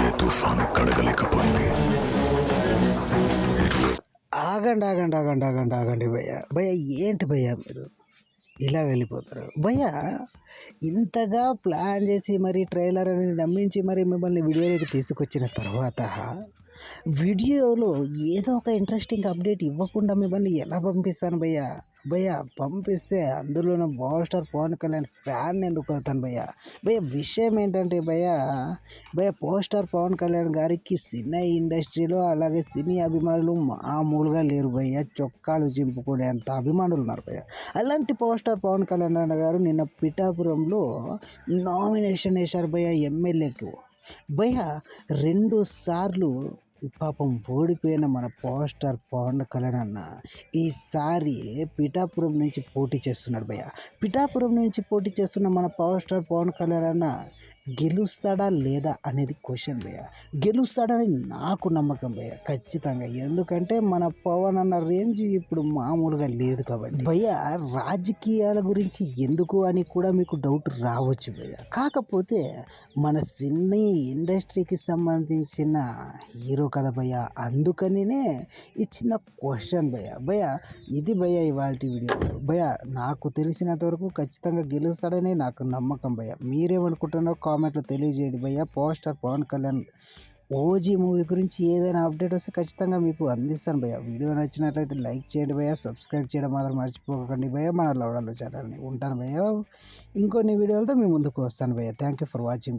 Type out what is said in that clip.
ఏ తుఫాను కడగలేకపోయింది. ఆగండి ఆగండి ఆగండి ఆగండి ఆగండి భయ్య భయ్య ఏంటి భయ్య మీరు ఇలా వెళ్ళిపోతారు భయ్య ఇంతగా ప్లాన్ చేసి మరి ట్రైలర్ అని నమ్మించి మరి మిమ్మల్ని వీడియోలోకి తీసుకొచ్చిన తర్వాత వీడియోలో ఏదో ఒక ఇంట్రెస్టింగ్ అప్డేట్ ఇవ్వకుండా మిమ్మల్ని ఎలా పంపిస్తాను భయ్య భయ్య పంపిస్తే అందులోనే పవర్ పవన్ కళ్యాణ్ ఫ్యాన్ ఎందుకు అవుతాను భయ్య భయ్య విషయం ఏంటంటే భయ్య పవన్ కళ్యాణ్ గారికి సినీ ఇండస్ట్రీలో అలాగే సినీ అభిమానులు మామూలుగా లేరు భయ్య చొక్కాలు చింపుకునేంత అభిమానులు ఉన్నారు భయ్య అలాంటి పవన్ కళ్యాణ్ అన్న గారు నిన్న పిఠాపురంలో నామినేషన్ వేశారు భయ్య ఎమ్మెల్యేకు భయ్య 2 సార్లు పాపం ఓడిపోయిన మన పవన్ కళ్యాణ్ అన్న ఈసారి పిఠాపురం నుంచి పోటీ చేస్తున్నాడు భయ్య పిఠాపురం నుంచి పోటీ చేస్తున్న మన పవన్ కళ్యాణ్ అన్న గెలుస్తాడా లేదా అనేది క్వశ్చన్ భయ్య గెలుస్తాడని నాకు నమ్మకం భయ్య ఖచ్చితంగా ఎందుకంటే మన పవన్ అన్న రేంజ్ ఇప్పుడు మామూలుగా లేదు కాబట్టి భయ్య రాజకీయాల గురించి ఎందుకు అని కూడా మీకు డౌట్ రావచ్చు భయ్య కాకపోతే మన సినీ ఇండస్ట్రీకి సంబంధించిన హీరో కదా భయ్య అందుకనినే ఈ చిన్న క్వశ్చన్ భయ్య ఇది భయ్య ఇవాళ వీడియో భయ్య నాకు తెలిసినంత వరకు ఖచ్చితంగా గెలుస్తాడని నాకు నమ్మకం భయ్య మీరేమనుకుంటున్నారో కామెంట్లో తెలియజేయండి భయ్య పవన్ కళ్యాణ్ ఓజీ మూవీ గురించి ఏదైనా అప్డేట్ వస్తే ఖచ్చితంగా మీకు అందిస్తాను భయ్య వీడియో నచ్చినట్లయితే లైక్ చేయండి భయ్య సబ్స్క్రైబ్ చేయడం మాత్రం మర్చిపోకండి భయ్య మన లవడాలో ఛానల్ని ఉంటాను భయ్య ఇంకొన్ని వీడియోలతో మీ ముందుకు వస్తాను భయ్య థ్యాంక్ యూ ఫర్ వాచింగ్.